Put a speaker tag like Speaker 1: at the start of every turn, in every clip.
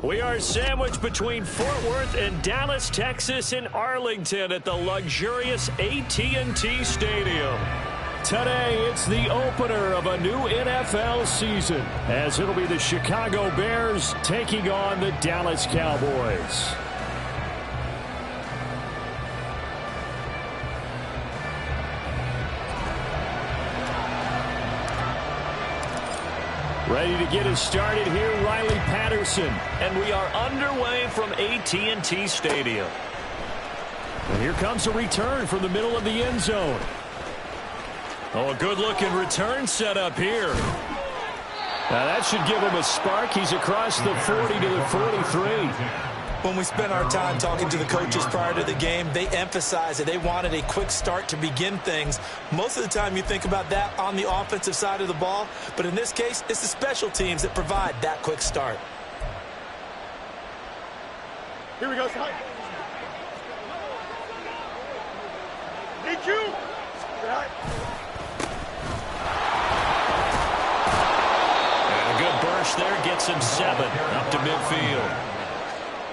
Speaker 1: We are sandwiched between Fort Worth and Dallas, Texas, and Arlington at the luxurious AT&T Stadium. Today, it's the opener of a new NFL season, as it'll be the Chicago Bears taking on the Dallas Cowboys. Ready to get us started here, Riley Patterson. And we are underway from AT&T Stadium. And here comes a return from the middle of the end zone. Oh, a good-looking return set up here. Now that should give him a spark. He's across the 40 to the 43.
Speaker 2: When we spent our time talking to the coaches prior to the game, they emphasized that they wanted a quick start to begin things. Most of the time you think about that on the offensive side of the ball, but in this case, it's the special teams that provide that quick start.
Speaker 3: Here we go, Scott. Need you.
Speaker 1: And a good burst there gets him 7 up to midfield.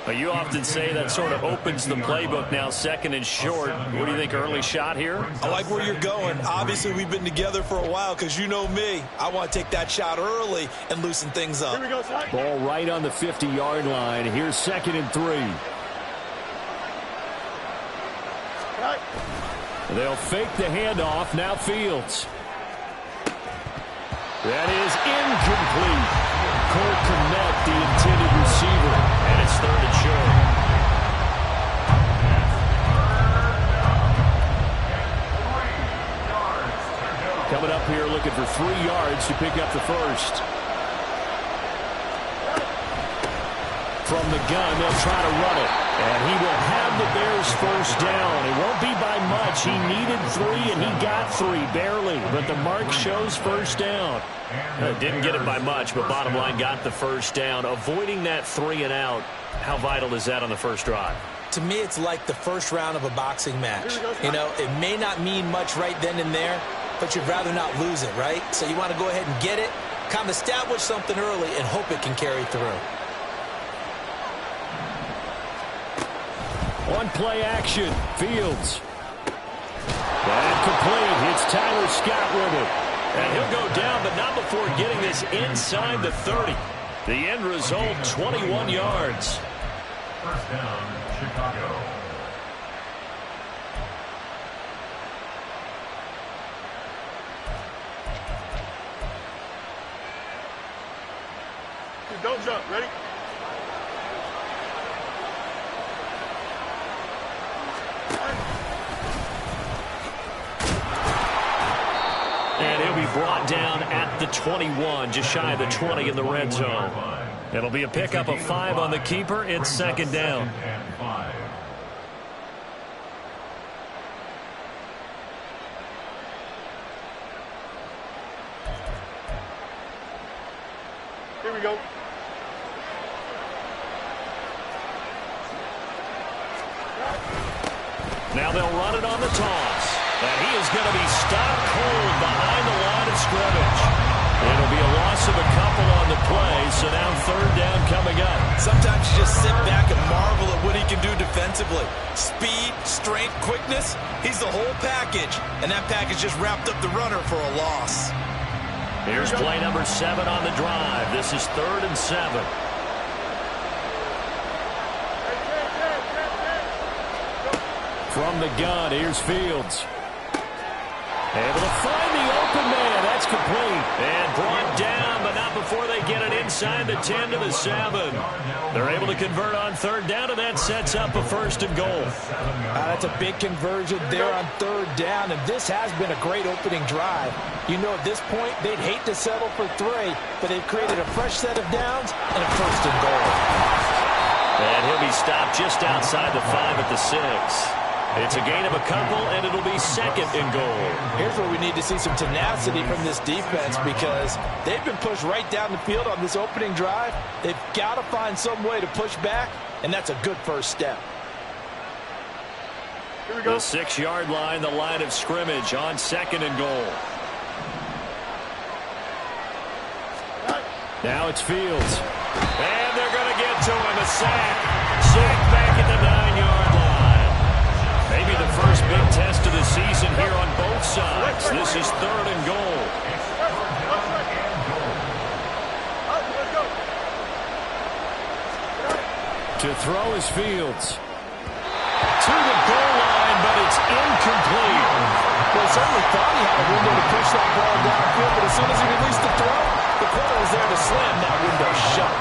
Speaker 1: You often say that sort of opens the playbook now, second and short. What do you think, early shot here?
Speaker 2: I like where you're going. Obviously, we've been together for a while because you know me. I want to take that shot early and loosen things up.
Speaker 3: Here we go, Ty.
Speaker 1: Ball right on the 50-yard line. Here's 2nd and 3.
Speaker 3: Right.
Speaker 1: They'll fake the handoff. Now Fields. That is incomplete. Cole Kmet, the intended receiver, and it's 3rd and short. Coming up here looking for 3 yards to pick up the first. From the gun, they'll try to run it. And he will have the Bears first down. It won't be by much. He needed 3, and he got 3, barely. But the mark shows first down. Didn't get it by much, but bottom line, got the first down. Avoiding that 3 and out, how vital is that on the first drive?
Speaker 2: To me, it's like the first round of a boxing match. You know, it may not mean much right then and there, but you'd rather not lose it, right? So you want to go ahead and get it, kind of establish something early, and hope it can carry through.
Speaker 1: On play action, Fields. And complete. It's Tyler Scott with it. And he'll go down, but not before getting this inside the 30. The end result, 21 yards.
Speaker 4: First down, Chicago.
Speaker 3: Dude, don't jump. Ready?
Speaker 1: And he'll be brought down at the 21, just shy of the 20 in the red zone. It'll be a pickup of 5 on the keeper. It's 2nd down.
Speaker 3: Here we go.
Speaker 1: Now they'll run it on the toss. And he is going to be stopped cold behind the line of scrimmage. It'll be a loss of a couple on the play, so now 3rd down coming up.
Speaker 2: Sometimes you just sit back and marvel at what he can do defensively. Speed, strength, quickness, he's the whole package. And that package just wrapped up the runner for a loss.
Speaker 1: Here's play number 7 on the drive. This is 3rd and 7. From the gun, here's Fields. Able to find the open man. That's complete. And brought down, but not before they get it inside the 10 to the 7. They're able to convert on 3rd down, and that sets up a 1st and goal.
Speaker 2: That's a big conversion there on 3rd down, and this has been a great opening drive. You know, at this point, they'd hate to settle for 3, but they've created a fresh set of downs and a 1st and goal.
Speaker 1: And he'll be stopped just outside the 5 at the 6. It's a gain of a couple, and it'll be 2nd and goal.
Speaker 2: Here's where we need to see some tenacity from this defense because they've been pushed right down the field on this opening drive. They've got to find some way to push back, and that's a good first step.
Speaker 3: Here we go.
Speaker 1: The 6-yard line, the line of scrimmage on 2nd and goal. Now it's Fields. And they're going to get to him, a sack. Sack back at the 9-yard line. Maybe the first big test of the season here on both sides. This is 3rd and goal. To throw is Fields. To the goal line, but it's incomplete.
Speaker 2: Well, he certainly thought he had a window to push that ball downfield, but as soon as he released the throw, the corner was there to slam that window shut.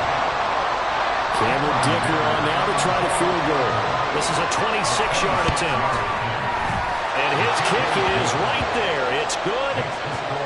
Speaker 1: Cameron Dicker on now to try the field goal. This is a 26-yard attempt. And his kick is right there. It's good.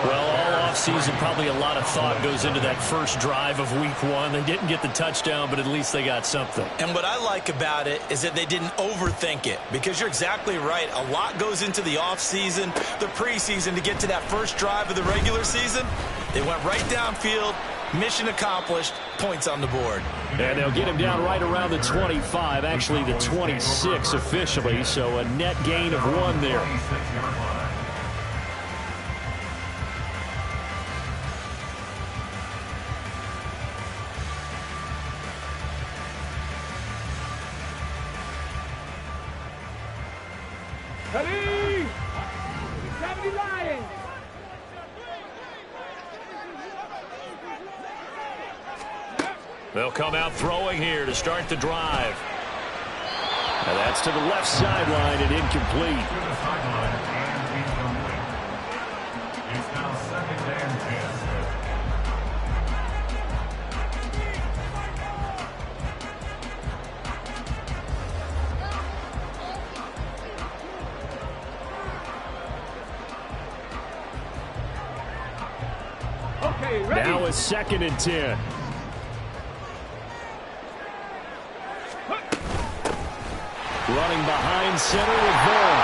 Speaker 1: Well, all offseason, probably a lot of thought goes into that first drive of week 1. They didn't get the touchdown, but at least they got something.
Speaker 2: And what I like about it is that they didn't overthink it, because you're exactly right. A lot goes into the offseason, the preseason, to get to that first drive of the regular season. They went right downfield. Mission accomplished. Points on the board.
Speaker 1: And they'll get him down right around the 25, actually the 26 officially, so a net gain of 1 there.
Speaker 5: Ready? 70 Lions.
Speaker 1: They'll come out throwing here to start the drive. Now that's to the left sideline and incomplete.
Speaker 4: To the sideline and incomplete. It's now 2nd and 10.
Speaker 5: Okay, ready?
Speaker 1: Now it's 2nd and 10. Running behind center with Vaughn.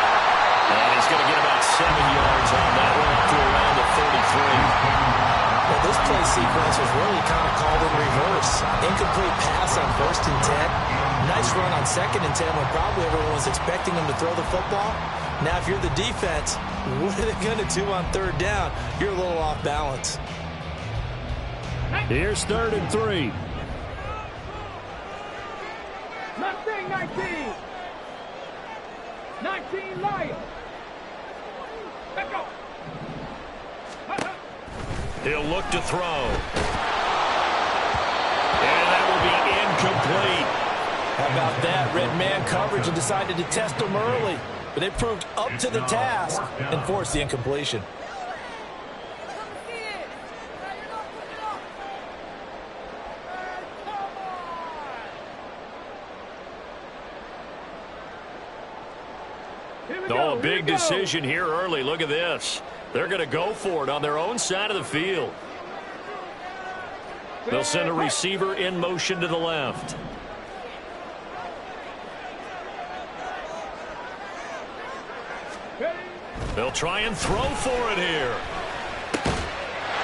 Speaker 1: And he's going to get about 7 yards on that one up to around the 33.
Speaker 2: Well, this play sequence was really kind of called in reverse. Incomplete pass on 1st and 10. Nice run on 2nd and 10 when probably everyone was expecting him to throw the football. Now, if you're the defense, what are they going to do on 3rd down? You're a little off balance.
Speaker 1: Here's 3rd and 3.
Speaker 5: Mustang 19. 19 Lions. Let's go.
Speaker 1: He'll look to throw. And that will be incomplete.
Speaker 2: How about that? Red man coverage and decided to test him early. But they proved up to the task and forced the incompletion.
Speaker 1: Oh, a big decision here early. Look at this. They're going to go for it on their own side of the field. They'll send a receiver in motion to the left. They'll try and throw for it here.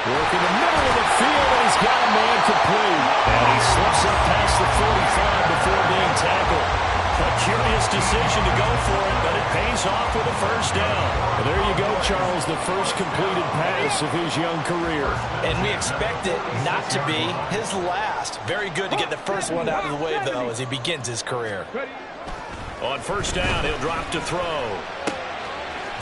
Speaker 1: Work in the middle of the field, and he's got a man complete. And he slips up past the 45 before being tackled. A curious decision to go for it, but it pays off with a first down. And there you go, Charles, the first completed pass of his young career.
Speaker 2: And we expect it not to be his last. Very good to get the first one out of the way, though, as he begins his career.
Speaker 1: On 1st down, he'll drop to throw.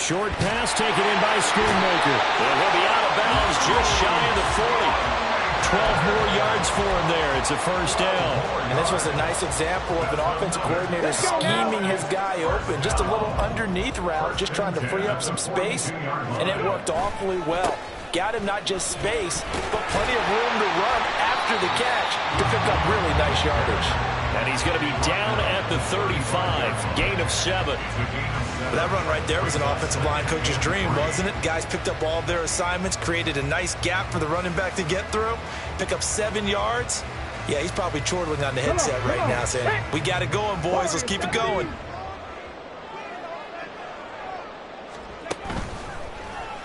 Speaker 1: Short pass taken in by Schoonmaker. And he'll be out of bounds just shy of the 40. 12 more yards for him there. It's a first down.
Speaker 2: And this was a nice example of an offensive coordinator scheming his guy open. Just a little underneath route, just trying to free up some space, and it worked awfully well. Got him not just space, but plenty of room to run after the catch to pick up really nice yardage.
Speaker 1: And he's going to be down at the 35. Gain of 7.
Speaker 2: But that run right there was an offensive line coach's dream, wasn't it? Guys picked up all of their assignments, created a nice gap for the running back to get through, pick up 7 yards. Yeah, he's probably chortling on the headset right now saying, we got it going, boys. Let's keep it going.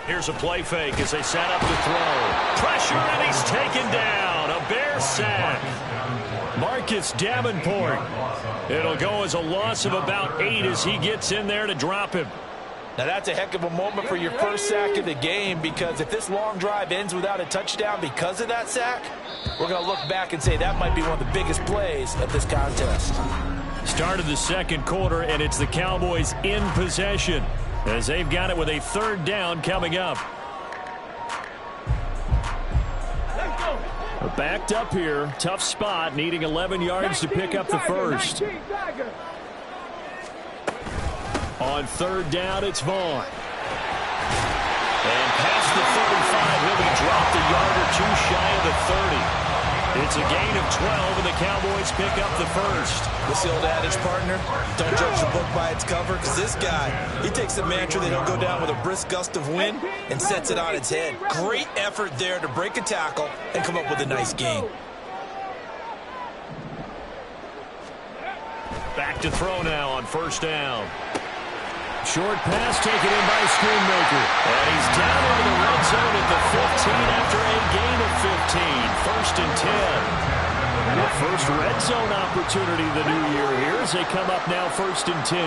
Speaker 1: Here's a play fake as they set up to throw. Pressure, and he's taken down. A Bear sack. Marcus Davenport. It'll go as a loss of about 8 as he gets in there to drop him.
Speaker 2: Now, that's a heck of a moment for your first sack of the game, because if this long drive ends without a touchdown because of that sack, we're going to look back and say that might be one of the biggest plays of this contest.
Speaker 1: Start of the second quarter, and it's the Cowboys in possession as they've got it with a third down coming up. Backed up here. Tough spot, needing 11 yards to pick up the first. On third down, it's Vaughn. And past the 35, he'll be dropped a yard or two shy of the 30. It's a gain of 12, and the Cowboys pick up the first.
Speaker 2: What's the old adage, partner? Don't judge the book by its cover, because this guy, he takes the mantra that he'll go down with a brisk gust of wind and sets it on its head. Great effort there to break a tackle and come up with a nice gain.
Speaker 1: Back to throw now on first down. Short pass taken in by Schoonmaker. And he's down into the red zone at the 15 after a gain of 15. First and 10. The first red zone opportunity of the new year here as they come up now first and 10.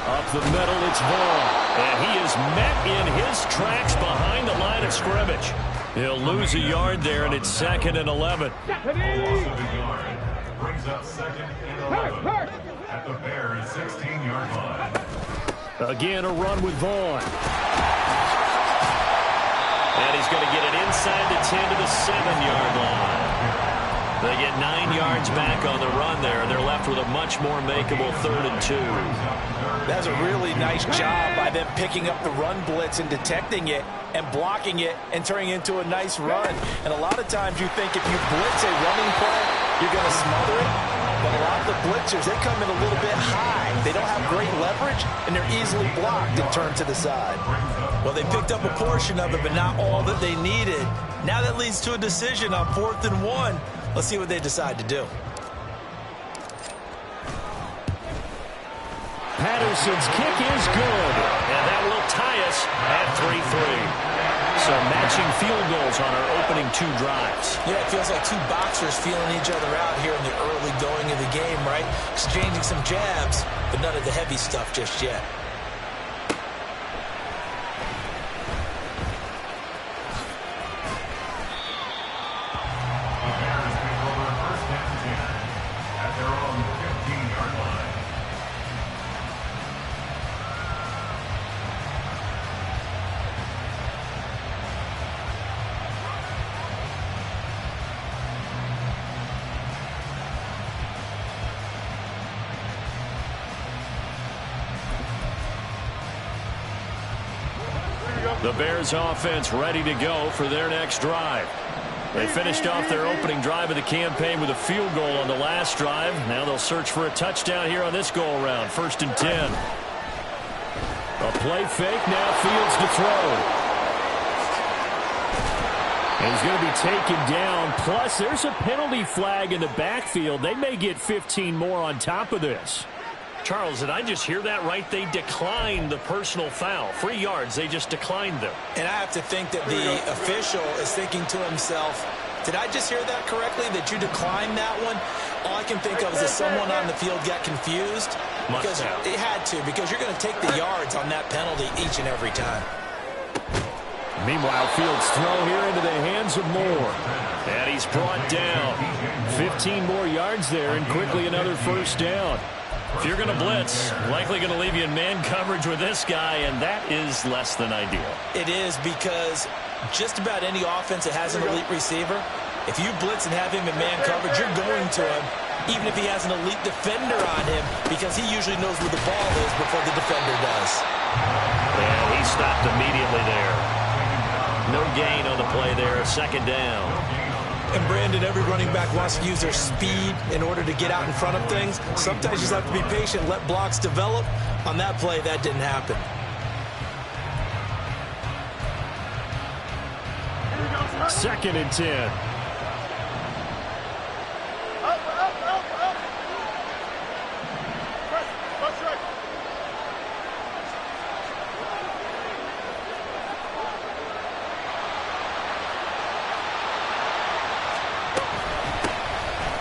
Speaker 1: Up the middle, it's Vaughn. And he is met in his tracks behind the line of scrimmage. He'll lose a yard there, and it's second and 11.
Speaker 4: Loss of a yard. Brings up second and 11 at the Bears' 16-yard line.
Speaker 1: Again, a run with Vaughn. And he's going to get it inside the 10 to the 7-yard line. They get 9 yards back on the run there, and they're left with a much more makeable 3rd and 2.
Speaker 2: That's a really nice job by them picking up the run blitz and detecting it and blocking it and turning it into a nice run. And a lot of times you think if you blitz a running play, you're going to smother it. But a lot of the blitzers, they come in a little bit high. They don't have great leverage, and they're easily blocked and turned to the side. Well, they picked up a portion of it, but not all that they needed. Now that leads to a decision on 4th and 1. Let's see what they decide to do.
Speaker 1: Patterson's kick is good, and that will tie us at 3-3. So matching field goals on our opening 2 drives.
Speaker 2: Yeah, it feels like 2 boxers feeling each other out here in the early going of the game, right? Exchanging some jabs, but none of the heavy stuff just yet.
Speaker 4: The Bears take over first and 10 at their own 15-yard line.
Speaker 1: The Bears offense ready to go for their next drive. They finished off their opening drive of the campaign with a field goal on the last drive. Now they'll search for a touchdown here on this go-around. First and 10. A play fake, now Fields to throw. And he's going to be taken down. Plus, there's a penalty flag in the backfield. They may get 15 more on top of this. Charles, did I just hear that right? They declined the personal foul. 3 yards, they just declined them.
Speaker 2: And I have to think that the official is thinking to himself, did I just hear that correctly, that you declined that one? All I can think of is that someone on the field got confused. Because it had to, because you're going to take the yards on that penalty each and every time.
Speaker 1: Meanwhile, Fields' throw here into the hands of Moore. And he's brought down. 15 more yards there, and quickly another first down. If you're going to blitz, likely going to leave you in man coverage with this guy, and that is less than ideal.
Speaker 2: It is, because just about any offense that has an elite receiver, if you blitz and have him in man coverage, you're going to him, even if he has an elite defender on him, because he usually knows where the ball is before the defender does.
Speaker 1: And he stopped immediately there. No gain on the play there, second down.
Speaker 2: And Brandon, every running back wants to use their speed in order to get out in front of things. Sometimes you just have to be patient, let blocks develop. On that play, that didn't happen.
Speaker 1: Second and 10.
Speaker 3: Up. Press right.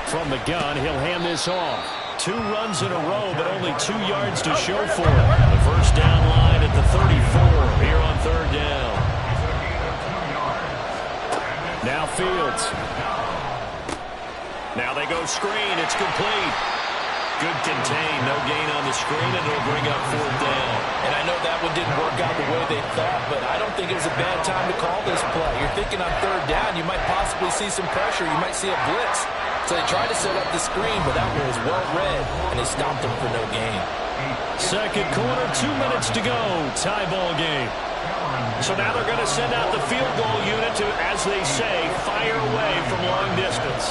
Speaker 1: From the gun, he'll hand this off. 2 runs in a row, but only 2 yards to show for it. The first down line at the 34 here on 3rd down. Now Fields. Now they go screen. It's complete. Good contain. No gain on the screen, and it'll bring up 4th down.
Speaker 2: And I know that one didn't work out the way they thought, but I don't think it was a bad time to call this play. You're thinking on 3rd down, you might possibly see some pressure. You might see a blitz. So they tried to set up the screen, but that one was well read, and they stopped them for no gain.
Speaker 1: Second quarter, 2 minutes to go. Tie ball game. So now they're going to send out the field goal unit to, as they say, fire away from long distance.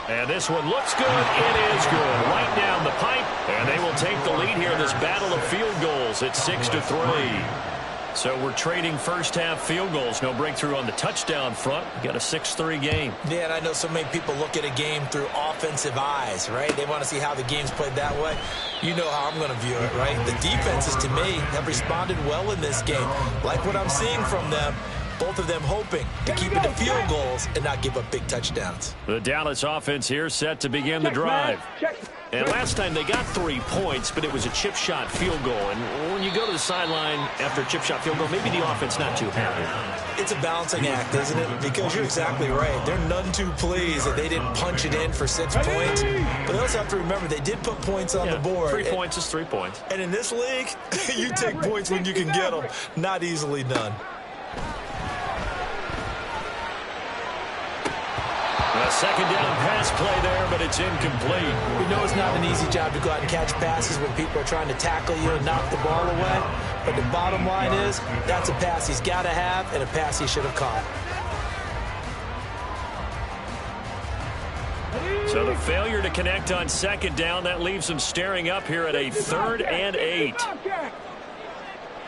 Speaker 1: And this one looks good. It is good. Right down the pipe. And they will take the lead here in this battle of field goals at 6-3. So we're trading first-half field goals. No breakthrough on the touchdown front. We got a 6-3 game.
Speaker 2: Yeah, and I know so many people look at a game through offensive eyes, right? They want to see how the game's played that way. You know how I'm going to view it, right? The defenses, to me, have responded well in this game. Like what I'm seeing from them. Both of them hoping to keep it to field goals and not give up big touchdowns.
Speaker 1: The Dallas offense here set to begin the drive. And last time they got 3 points, but it was a chip shot field goal. And when you go to the sideline after a chip shot field goal, maybe the offense not too happy.
Speaker 2: It's a balancing act, isn't it? Because you're exactly right. They're none too pleased that they didn't punch it in for 6 points. But they also have to remember they did put points on the board.
Speaker 1: 3 points is 3 points.
Speaker 2: And in this league, you take points when you can get them. Not easily done.
Speaker 1: A second down pass play there, but it's incomplete.
Speaker 2: We know it's not an easy job to go out and catch passes when people are trying to tackle you and knock the ball away. But the bottom line is, that's a pass he's got to have and a pass he should have caught.
Speaker 1: So the failure to connect on second down, that leaves them staring up here at a 3rd and 8.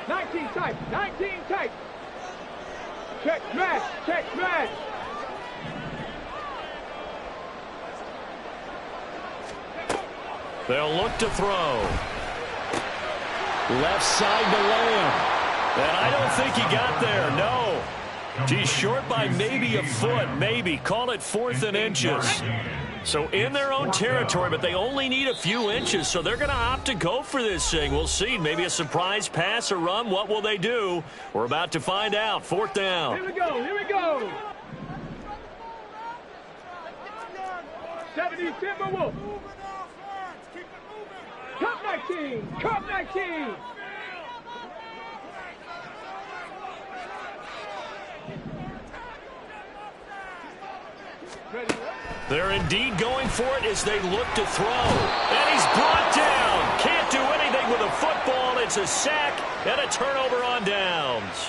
Speaker 5: 19 tight, 19 tight. Check smash, check smash.
Speaker 1: They'll look to throw. Left side to Lamb. And I don't think he got there, no. He's short by maybe a foot, maybe. Call it 4th and inches. So in their own territory, but they only need a few inches, so they're going to opt to go for this thing. We'll see. Maybe a surprise pass or run. What will they do? We're about to find out. 4th down.
Speaker 5: Here we go, here we go. 70 Timberwolves. Cup 19! Cup 19!
Speaker 1: They're indeed going for it as they look to throw. And he's brought down. Can't do anything with a football. It's a sack and a turnover on downs.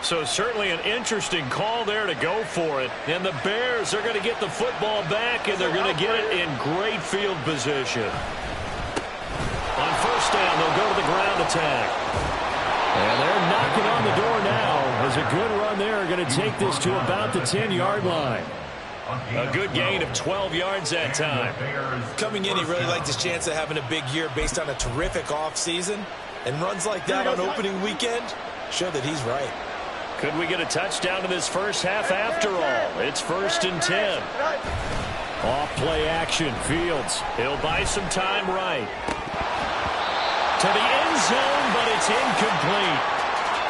Speaker 1: So certainly an interesting call there to go for it. And the Bears are going to get the football back, and they're going to get it in great field position. On first down, they'll go to the ground attack. And they're knocking on the door now. There's a good run there. Going to take this to about the 10-yard line. A good gain of 12 yards that time.
Speaker 2: Coming in, he really liked his chance of having a big year based on a terrific offseason. And runs like that on opening weekend show that he's right.
Speaker 1: Could we get a touchdown in this first half after all? It's 1st and 10. Off play action. Fields. He'll buy some time right. To the end zone, but it's incomplete.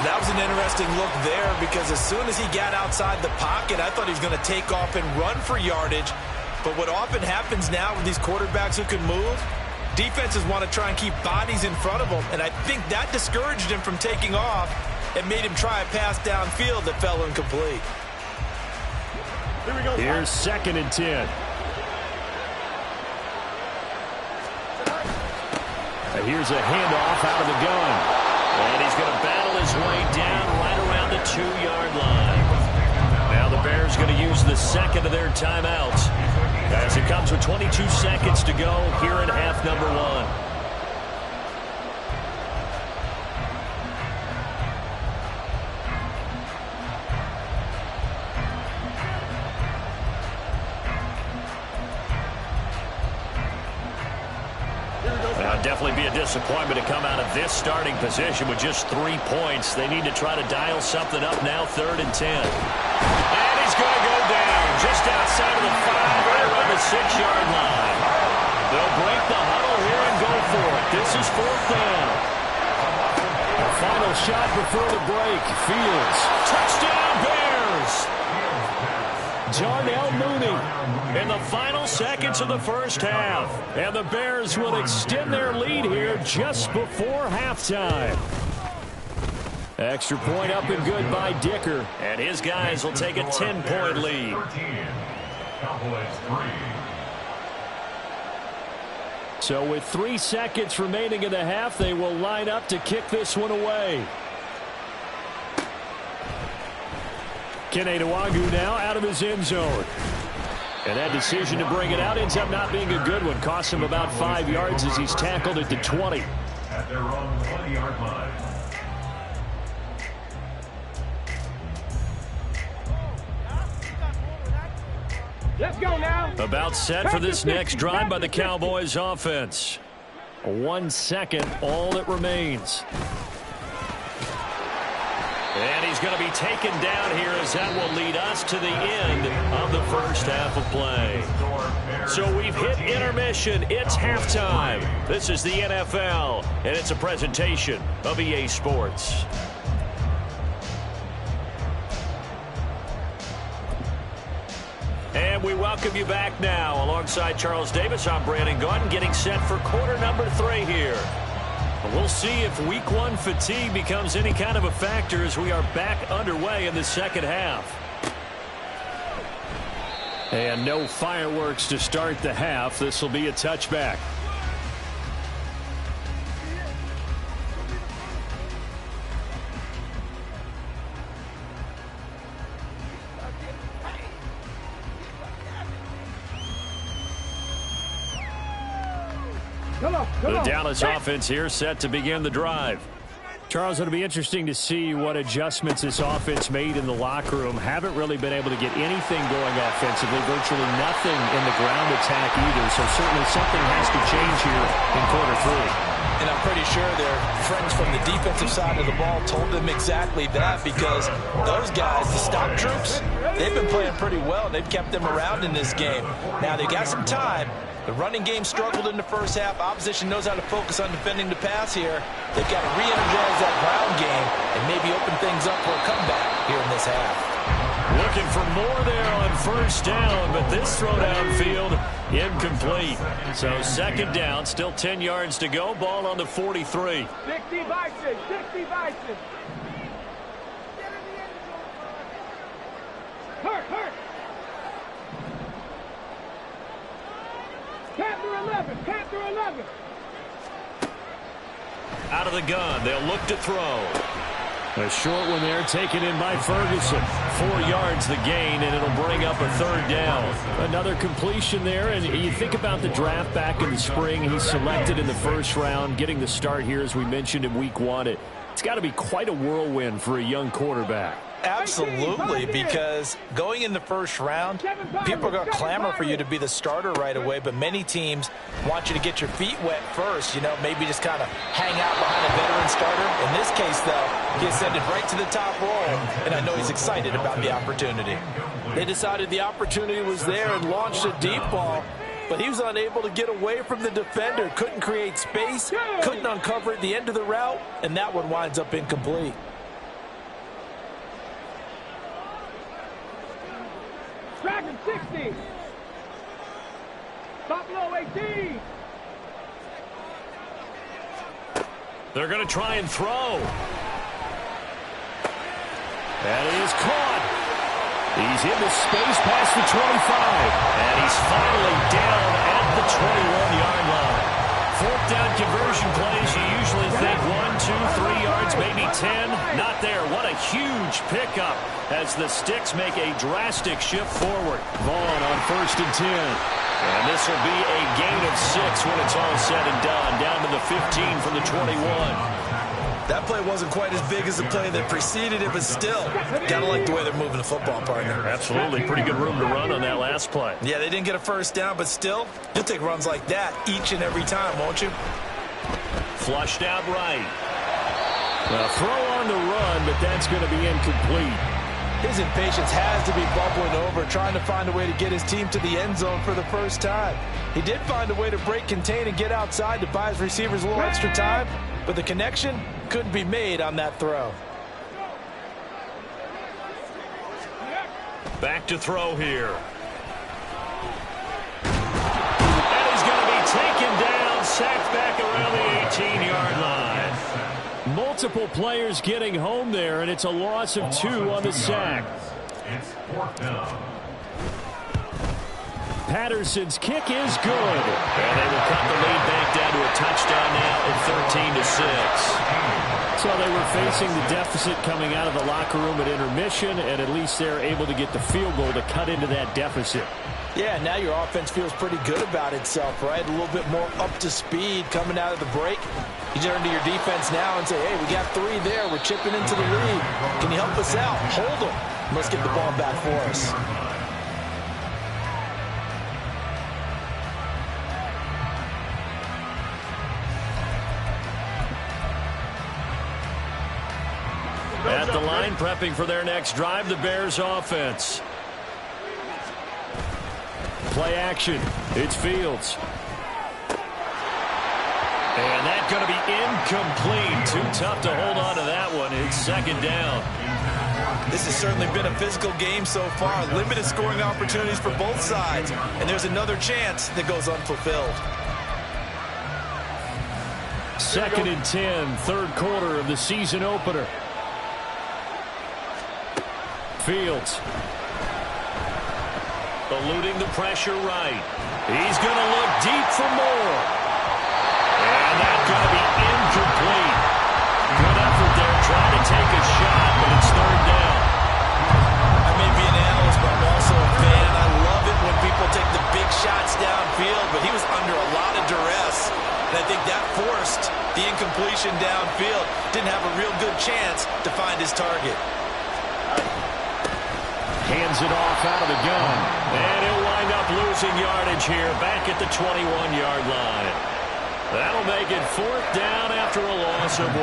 Speaker 2: That was an interesting look there because as soon as he got outside the pocket, I thought he was going to take off and run for yardage. But what often happens now with these quarterbacks who can move, defenses want to try and keep bodies in front of them, and I think that discouraged him from taking off and made him try a pass downfield that fell incomplete.
Speaker 3: Here we go.
Speaker 1: Here's 2nd and 10. And here's a handoff out of the gun. And he's going to battle his way down right around the 2-yard line. Now the Bears going to use the second of their timeouts as it comes with 22 seconds to go here in half number 1. Definitely be a disappointment to come out of this starting position with just 3 points. They need to try to dial something up now, 3rd and 10. And he's going to go down just outside of the 5, right around the the 6-yard line. They'll break the huddle here and go for it. This is 4th down. A final shot before the break. Fields. Touchdown, Bears! Jarnell Mooney in the final seconds of the first half. And the Bears will extend their lead here just before halftime. Extra point up and good by Dicker. And his guys will take a 10-point lead. So with 3 seconds remaining in the half, they will line up to kick this one away. Kene Nwangwu now out of his end zone. And that decision to bring it out ends up not being a good one. Costs him about 5 yards as he's tackled at the 20.
Speaker 4: At their own 20-yard line.
Speaker 5: Let's go now.
Speaker 1: About set for this next drive by the Cowboys offense. 1 second, all that remains. And he's going to be taken down here as that will lead us to the end of the first half of play. So we've hit intermission. It's halftime. This is the NFL, and it's a presentation of EA Sports. And we welcome you back now. Alongside Charles Davis, I'm Brandon Gaudin, getting set for quarter number 3 here. We'll see if week 1 fatigue becomes any kind of a factor as we are back underway in the second half. And no fireworks to start the half. This will be a touchback. The Dallas offense here set to begin the drive. Charles, it'll be interesting to see what adjustments this offense made in the locker room. Haven't really been able to get anything going offensively, virtually nothing in the ground attack either. So certainly something has to change here in quarter 3.
Speaker 2: And I'm pretty sure their friends from the defensive side of the ball told them exactly that, because those guys, the stop troops, they've been playing pretty well, and they've kept them around in this game. Now they've got some time. The running game struggled in the first half. Opposition knows how to focus on defending the pass here. They've got to re-energize that ground game and maybe open things up for a comeback here in this half.
Speaker 1: Looking for more there on first down, but this throw downfield incomplete. So 2nd down, still 10 yards to go. Ball on the 43.
Speaker 5: 60 Bison, 60 Bison. Hurt. Panther 11, Panther 11.
Speaker 1: Out of the gun, they'll look to throw. A short one there, taken in by Ferguson. 4 yards the gain, and it'll bring up a 3rd down. Another completion there, and you think about the draft back in the spring. He's selected in the 1st round, getting the start here, as we mentioned in week 1. It's got to be quite a whirlwind for a young quarterback.
Speaker 2: Absolutely, because going in the 1st round, people are going to clamor for you to be the starter right away, but many teams want you to get your feet wet first, maybe just kind of hang out behind a veteran starter. In this case, though, he ascended right to the top role, and I know he's excited about the opportunity. They decided the opportunity was there and launched a deep ball, but he was unable to get away from the defender, couldn't create space, couldn't uncover at the end of the route, and that one winds up incomplete.
Speaker 5: Dragon 60. Buffalo 18.
Speaker 1: They're going to try and throw. That is caught. He's in the space past the 25. And he's finally down at the 21-yard line. 4th down conversion plays, you usually think 1, 2, 3 yards, maybe 10. Not there. What a huge pickup as the Sticks make a drastic shift forward. Vaughn on 1st and 10. And this will be a gain of 6 when it's all said and done. Down to the 15 from the 21.
Speaker 2: That play wasn't quite as big as the play that preceded it, but still, gotta like the way they're moving the football, partner.
Speaker 1: Absolutely. Pretty good room to run on that last play.
Speaker 2: Yeah, they didn't get a 1st down, but still, you'll take runs like that each and every time, won't you?
Speaker 1: Flushed out right. A throw on the run, but that's going to be incomplete.
Speaker 2: His impatience has to be bubbling over, trying to find a way to get his team to the end zone for the first time. He did find a way to break, contain, and get outside to buy his receivers a little extra time, but the connection couldn't be made on that throw.
Speaker 1: Back to throw here. And he's going to be taken down, sacked back around the 18-yard line. Multiple players getting home there, and it's a loss of 2 on the sack.
Speaker 4: It's 4th down.
Speaker 1: Patterson's kick is good. And they will cut the lead back down to a touchdown now at 13-6. So they were facing the deficit coming out of the locker room at intermission, and at least they're able to get the field goal to cut into that deficit.
Speaker 2: Yeah, now your offense feels pretty good about itself, right? A little bit more up to speed coming out of the break. You turn to your defense now and say, hey, we got 3 there. We're chipping into the lead. Can you help us out? Hold them. Let's get the ball back for us.
Speaker 1: At the line, prepping for their next drive, the Bears offense. Play action. It's Fields. And that's going to be incomplete. Too tough to hold on to that one. It's 2nd down.
Speaker 2: This has certainly been a physical game so far. Limited scoring opportunities for both sides. And there's another chance that goes unfulfilled.
Speaker 1: 2nd and 10, 3rd quarter of the season opener. Fields. Eluding the pressure right. He's going to look deep for more. And that's going to be incomplete. Good effort there, trying to take a shot, but it's 3rd down.
Speaker 2: I may be an analyst, but I'm also a fan. I love it when people take the big shots downfield, but he was under a lot of duress. And I think that forced the incompletion downfield. Didn't have a real good chance to find his target.
Speaker 1: Hands it off out of the gun. And he'll wind up losing yardage here back at the 21-yard line. That'll make it 4th down after a loss of 1.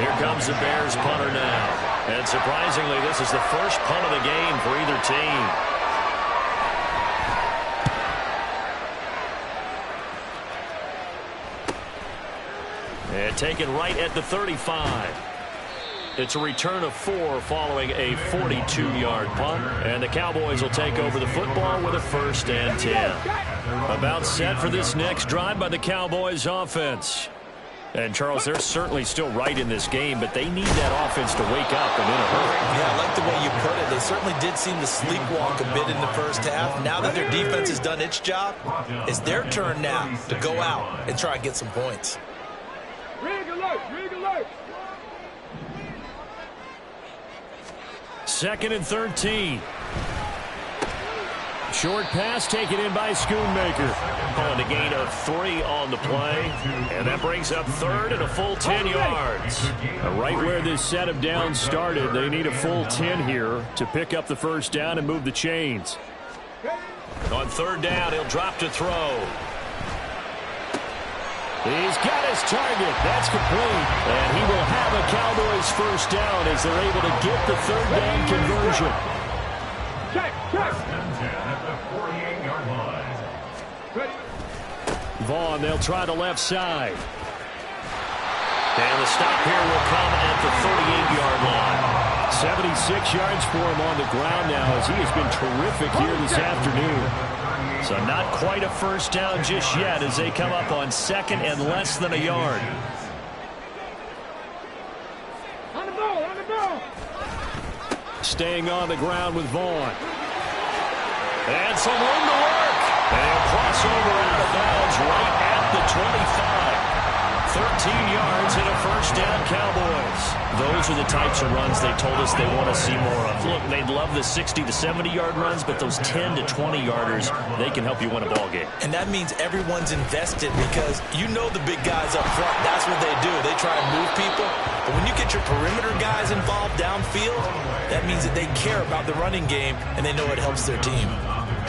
Speaker 1: Here comes the Bears punter now. And surprisingly, this is the first punt of the game for either team. And taken right at the 35. It's a return of 4 following a 42-yard punt. And the Cowboys will take over the football with a 1st and 10. About set for this next drive by the Cowboys offense. And, Charles, they're certainly still right in this game, but they need that offense to wake up and in a hurry.
Speaker 2: Yeah, I like the way you put it. They certainly did seem to sleepwalk a bit in the first half. Now that their defense has done its job, it's their turn now to go out and try and get some points.
Speaker 5: Rig alert, rig alert.
Speaker 1: 2nd and 13. Short pass taken in by Schoonmaker. Calling a gain of 3 on the play. And that brings up 3rd and a full 10 yards. Right where this set of downs started, they need a full 10 here to pick up the 1st down and move the chains. On 3rd down, he'll drop to throw. He's got his target. That's complete. And he will have a Cowboys 1st down as they're able to get the 3rd down conversion.
Speaker 5: Check, check.
Speaker 4: At the 48-yard line.
Speaker 5: Ready.
Speaker 1: Vaughn, they'll try the left side. And the stop here will come at the 38-yard line. 76 yards for him on the ground now as he has been terrific here this afternoon. So not quite a 1st down just yet as they come up on 2nd and less than a yard.
Speaker 5: On the ball, on the ball.
Speaker 1: Staying on the ground with Vaughn. And some room to work. And he'll cross over out of bounds right at the 25. 13 yards and a 1st down, Cowboys. Those are the types of runs they told us they want to see more of. Look, they'd love the 60 to 70-yard runs, but those 10 to 20-yarders, they can help you win a ball game.
Speaker 2: And that means everyone's invested because you know the big guys up front. That's what they do. They try and move people. But when you get your perimeter guys involved downfield, that means that they care about the running game and they know it helps their team.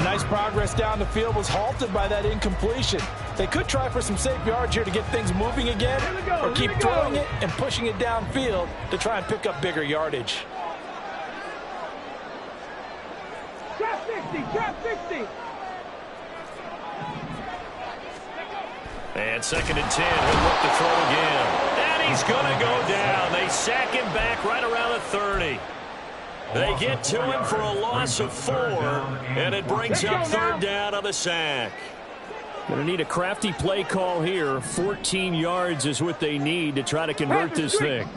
Speaker 2: Nice progress down the field was halted by that incompletion. They could try for some safe yards here to get things moving again, or keep throwing it and pushing it downfield to try and pick up bigger yardage.
Speaker 5: Trap 60.
Speaker 1: And 2nd and 10. He'll look to throw again. And he's going to go down. They sack him back right around the 30. They get to him for a loss of 4, and it brings up 3rd down on the sack. Going to need a crafty play call here. 14 yards is what they need to try to convert this thing.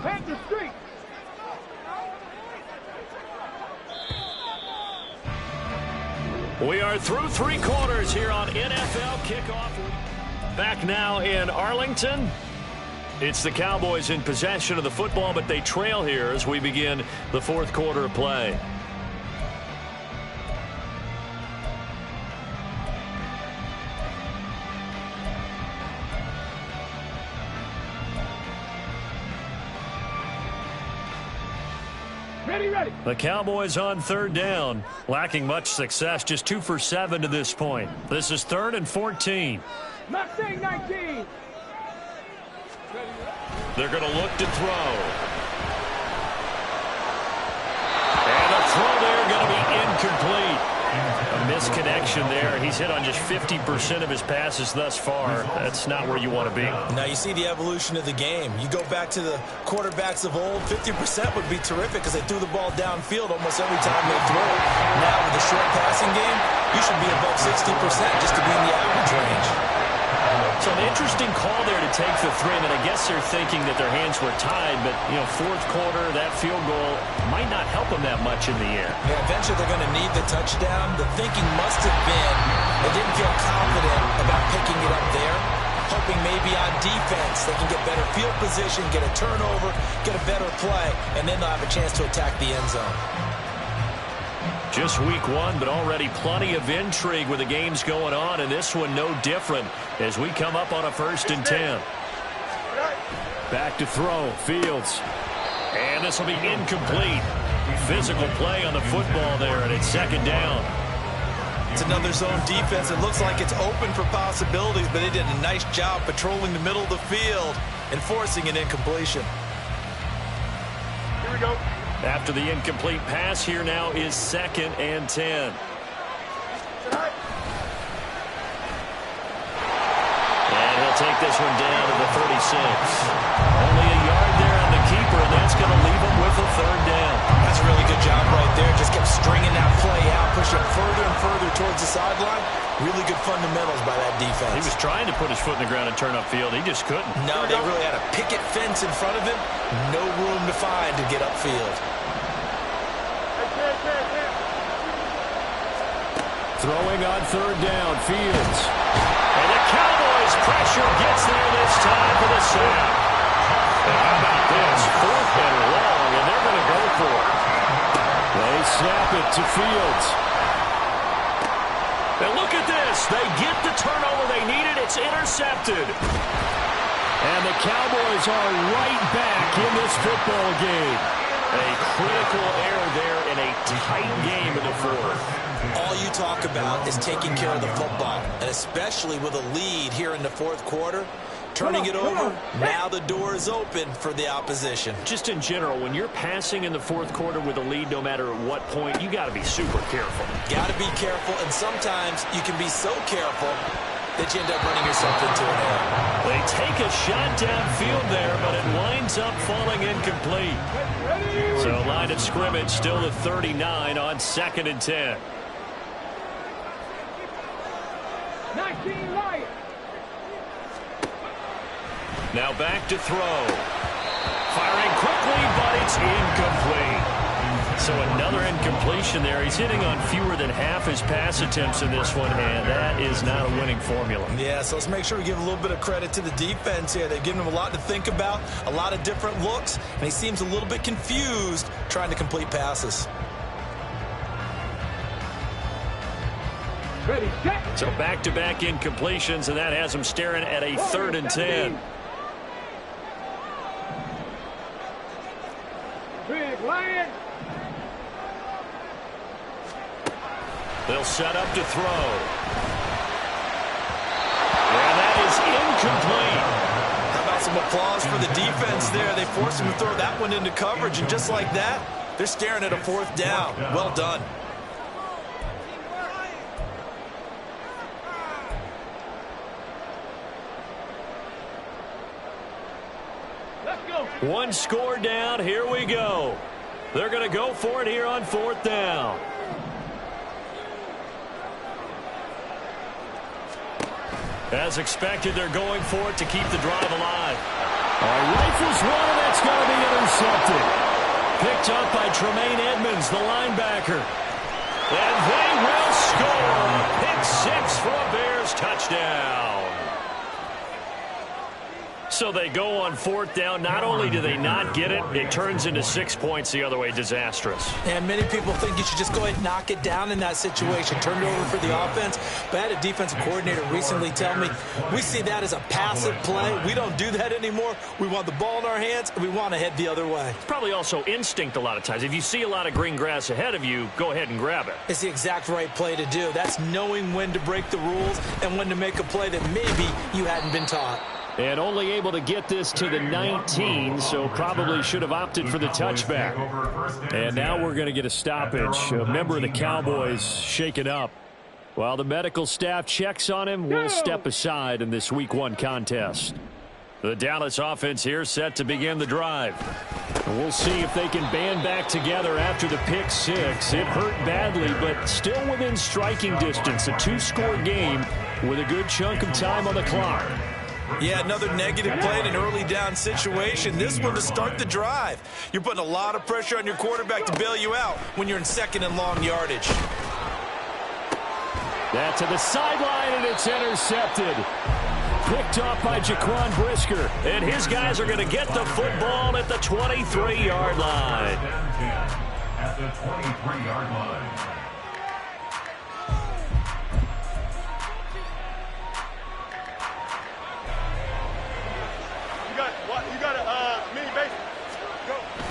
Speaker 1: We are through 3 quarters here on NFL Kickoff. Back now in Arlington. It's the Cowboys in possession of the football, but they trail here as we begin the 4th quarter of play.
Speaker 5: Ready.
Speaker 1: The Cowboys on 3rd down, lacking much success, just 2 for 7 to this point. This is 3rd and 14.
Speaker 5: Mustang 19.
Speaker 1: They're going to look to throw. And the throw there going to be incomplete. A misconnection there. He's hit on just 50% of his passes thus far. That's not where you want to be.
Speaker 2: Now you see the evolution of the game. You go back to the quarterbacks of old, 50% would be terrific because they threw the ball downfield almost every time they threw it. Now with the short passing game, you should be above 60% just to be in the average range.
Speaker 1: So an interesting call there to take the 3, and then I guess they're thinking that their hands were tied, but, 4th quarter, that field goal might not help them that much in the air.
Speaker 2: Yeah, eventually they're going to need the touchdown. The thinking must have been they didn't feel confident about picking it up there, hoping maybe on defense they can get better field position, get a turnover, get a better play, and then they'll have a chance to attack the end zone.
Speaker 1: Just week 1, but already plenty of intrigue with the games going on, and this one no different as we come up on a 1st and 10. Back to throw, Fields. And this will be incomplete. Physical play on the football there, and it's 2nd down.
Speaker 2: It's another zone defense. It looks like it's open for possibilities, but they did a nice job patrolling the middle of the field and forcing an incompletion.
Speaker 5: Here we go.
Speaker 1: After the incomplete pass, here now is 2nd and 10. And he'll take this one down to the 36. Only a yard there on the keeper, and that's going to leave him with a 3rd down.
Speaker 2: That's a really good job right there. Just kept stringing that play out, pushing further and further towards the sideline. Really good fundamentals by that defense.
Speaker 1: He was trying to put his foot in the ground and turn upfield. He just couldn't.
Speaker 2: No, they really had a picket fence in front of him. No room to find to get upfield.
Speaker 1: Throwing on 3rd down, Fields. And the Cowboys pressure gets there this time for the sack. And how about this? 4th and long, and they're going to go for it. They snap it to Fields. And look at this. They get the turnover they needed. It's intercepted. And the Cowboys are right back in this football game. A critical error there in a tight game in the 4th.
Speaker 2: All you talk about is taking care of the football, and especially with a lead here in the 4th quarter, turning it over, now the door is open for the opposition.
Speaker 1: Just in general, when you're passing in the 4th quarter with a lead, no matter at what point, you got to be super careful.
Speaker 2: Got to be careful, and sometimes you can be so careful that you end up running yourself into an error.
Speaker 1: They take a shot downfield there, but it winds up falling incomplete. So line of scrimmage still at 39 on 2nd and 10.
Speaker 5: 19 Lions.
Speaker 1: Now back to throw. Firing quickly, but it's incomplete. So another incompletion there. He's hitting on fewer than half his pass attempts in this one, and that is not a winning formula.
Speaker 2: Yeah, so let's make sure we give a little bit of credit to the defense here. They've given him a lot to think about, a lot of different looks, and he seems a little bit confused trying to complete passes.
Speaker 5: Ready, set.
Speaker 1: So back-to-back incompletions, and that has him staring at a 3rd and 10.
Speaker 5: Big Lion.
Speaker 1: They'll set up to throw. And that is incomplete.
Speaker 2: How about some applause for the defense there? They forced him to throw that one into coverage, and just like that, they're staring at a 4th down. Well done.
Speaker 1: One score down. Here we go. They're going to go for it here on 4th down. As expected, they're going for it to keep the drive alive. Rifles one, and that's going to be intercepted. Picked up by Tremaine Edmonds, the linebacker. And they will score. Pick 6 for a Bears touchdown. So they go on 4th down. Not only do they not get it, it turns into 6 points the other way. Disastrous.
Speaker 2: And many people think you should just go ahead and knock it down in that situation. Turn it over for the offense. But I had a defensive coordinator recently tell me, we see that as a passive play. We don't do that anymore. We want the ball in our hands, and we want to head the other way.
Speaker 1: It's probably also instinct a lot of times. If you see a lot of green grass ahead of you, go ahead and grab it.
Speaker 2: It's the exact right play to do. That's knowing when to break the rules and when to make a play that maybe you hadn't been taught.
Speaker 1: And only able to get this to the 19, so probably should have opted for the touchback. And now we're going to get a stoppage. A member of the Cowboys shaken up. While the medical staff checks on him, we'll step aside in this Week 1 contest. The Dallas offense here set to begin the drive. And we'll see if they can band back together after the pick 6. It hurt badly, but still within striking distance. A 2-score game with a good chunk of time on the clock.
Speaker 2: Yeah, another negative play in an early down situation. This one to start the drive. You're putting a lot of pressure on your quarterback to bail you out when you're in 2nd and long yardage.
Speaker 1: That to the sideline, and it's intercepted. Picked off by Jaquan Brisker. And his guys are going to get the football at the 23-yard line.
Speaker 4: At the 23-yard line.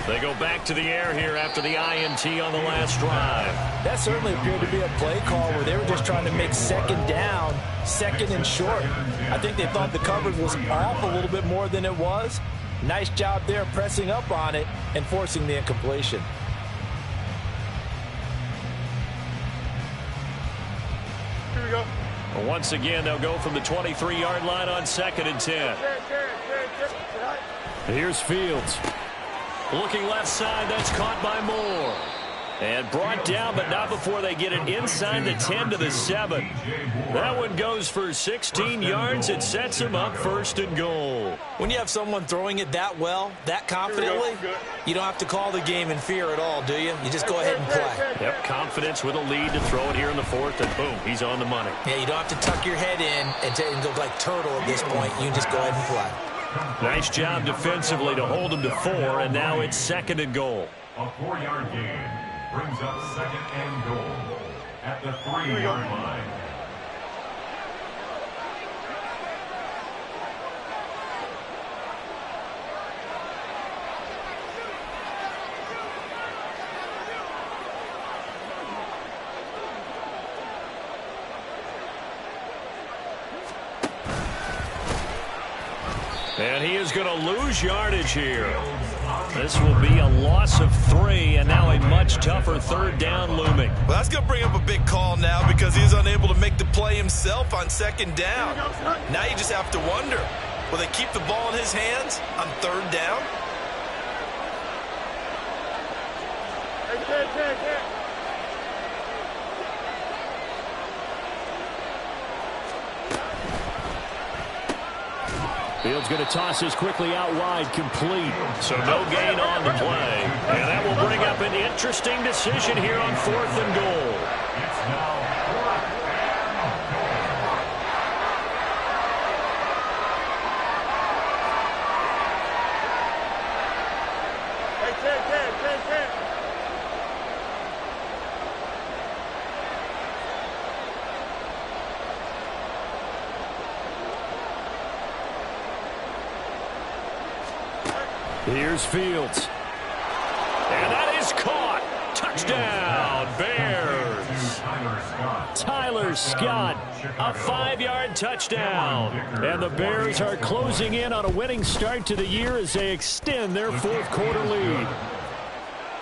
Speaker 1: They go back to the air here after the INT on the last drive.
Speaker 2: That certainly appeared to be a play call where they were just trying to make 2nd down, 2nd and short. I think they thought the coverage was off a little bit more than it was. Nice job there pressing up on it and forcing the incompletion.
Speaker 3: Here we go.
Speaker 1: Well, once again, they'll go from the 23-yard line on 2nd and 10. Here's Fields. Looking left side, that's caught by Moore. And brought down, but not before they get it inside the 10 to the 7. That one goes for 16 yards. It sets them up 1st and goal.
Speaker 2: When you have someone throwing it that well, that confidently, you don't have to call the game in fear at all, do you? You just go ahead and play.
Speaker 1: Yep, confidence with a lead to throw it here in the 4th, and boom, he's on the money.
Speaker 2: Yeah, you don't have to tuck your head in and go like turtle at this point. You can just go ahead and play.
Speaker 1: Nice job defensively to hold him to 4, and now it's 2nd and goal.
Speaker 4: A 4-yard gain brings up 2nd and goal at the 3-yard line.
Speaker 1: And he is going to lose yardage here. This will be a loss of 3, and now a much tougher 3rd down looming.
Speaker 2: Well, that's going to bring up a big call now because he's unable to make the play himself on 2nd down. Now you just have to wonder, will they keep the ball in his hands on 3rd down?
Speaker 1: Fields going to toss this quickly out wide, complete. So no gain on the play. And that will bring up an interesting decision here on 4th and goal.
Speaker 4: It's now 4th and goal.
Speaker 1: Here's Fields. And that is caught. Touchdown, Bears. Tyler Scott, a 5-yard touchdown. And the Bears are closing in on a winning start to the year as they extend their 4th quarter lead.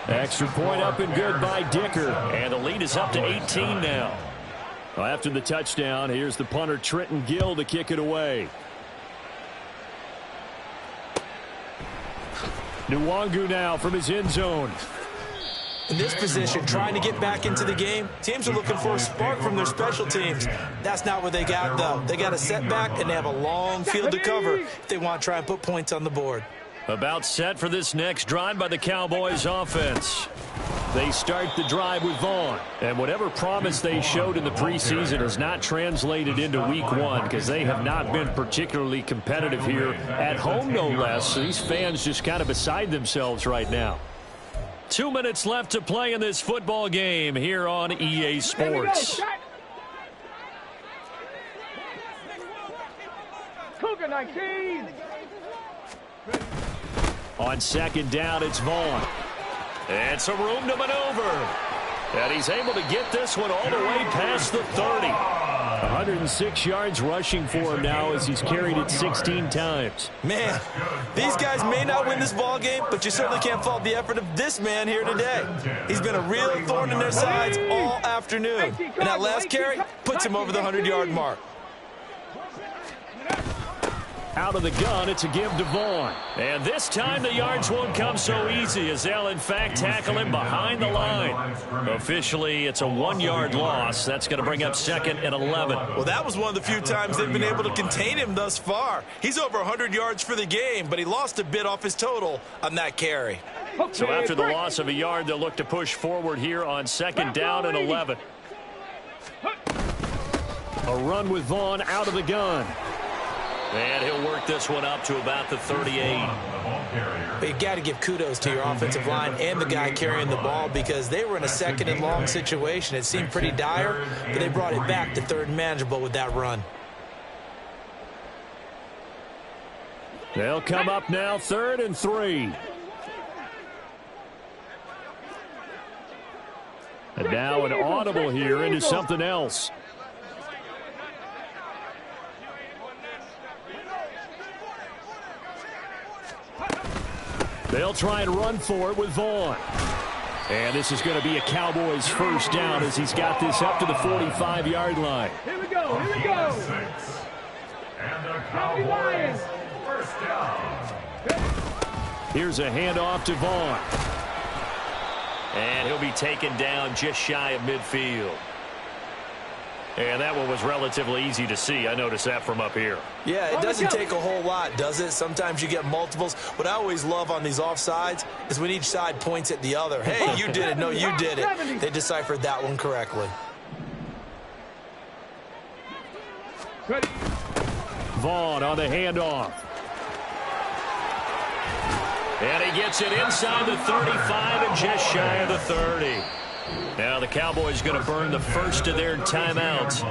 Speaker 1: Extra point up and good by Dicker. And the lead is up to 18 now. Well, after the touchdown, here's the punter Trenton Gill to kick it away. Nwangu now from his end zone.
Speaker 2: In this position, trying to get back into the game, teams are looking for a spark from their special teams. That's not what they got, though. They got a setback, and they have a long field to cover if they want to try and put points on the board.
Speaker 1: About set for this next drive by the Cowboys offense. They start the drive with Vaughn. And whatever promise they showed in the preseason has not translated into week one because they have not been particularly competitive here at home, no less. These fans just kind of beside themselves right now. 2 minutes left to play in this football game here on EA Sports.
Speaker 5: Cougar 19.
Speaker 1: On second down, it's Vaughn. And some room to maneuver. And he's able to get this one all the way past the 30. 106 yards rushing for him now as he's carried it 16 times.
Speaker 2: Man, these guys may not win this ball game, but you certainly can't fault the effort of this man here today. He's been a real thorn in their sides all afternoon. And that last carry puts him over the 100-yard mark.
Speaker 1: Out of the gun, it's a give to Vaughn. And this time the yards won't come so easy as they'll, in fact, tackle him behind the line. Officially, it's a 1-yard loss. That's going to bring up 2nd and 11.
Speaker 2: Well, that was one of the few times they've been able to contain him thus far. He's over 100 yards for the game, but he lost a bit off his total on that carry.
Speaker 1: So after the loss of a yard, they'll look to push forward here on 2nd down and 11. A run with Vaughn out of the gun. And he'll work this one up to about the 38.
Speaker 2: But you got to give kudos to your offensive line and the guy carrying the ball because they were in a 2nd and long situation. It seemed pretty dire, but they brought it back to 3rd and manageable with that run.
Speaker 1: They'll come up now 3rd and 3. And now an audible here into something else. They'll try and run for it with Vaughn. And this is going to be a Cowboys first down as he's got this up to the 45-yard line.
Speaker 5: Here we go. Here we go.
Speaker 4: And the Cowboys first down.
Speaker 1: Here's a handoff to Vaughn. And he'll be taken down just shy of midfield. And that one was relatively easy to see. I noticed that from up here.
Speaker 2: Yeah, it doesn't take a whole lot, does it? Sometimes you get multiples. What I always love on these offsides is when each side points at the other. Hey, you did it. No, you did it. They deciphered that one correctly.
Speaker 1: Vaughn on the handoff. And he gets it inside the 35 and just shy of the 30. Now the Cowboys going to burn the first of their timeouts.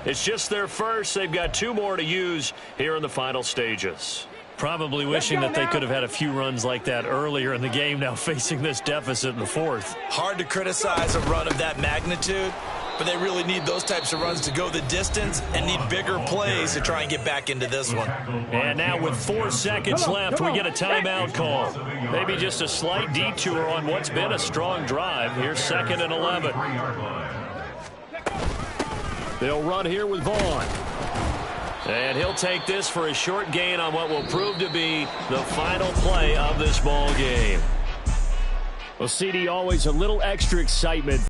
Speaker 1: It's just their first. They've got 2 more to use here in the final stages. Probably wishing that they could have had a few runs like that earlier in the game, now facing this deficit in the 4th.
Speaker 2: Hard to criticize a run of that magnitude, but they really need those types of runs to go the distance and need bigger plays to try and get back into this one.
Speaker 1: And now with 4 seconds left, we get a timeout call. Maybe just a slight detour on what's been a strong drive. Here's 2nd and 11. They'll run here with Vaughn. And he'll take this for a short gain on what will prove to be the final play of this ball game. Well, CD, always a little extra excitement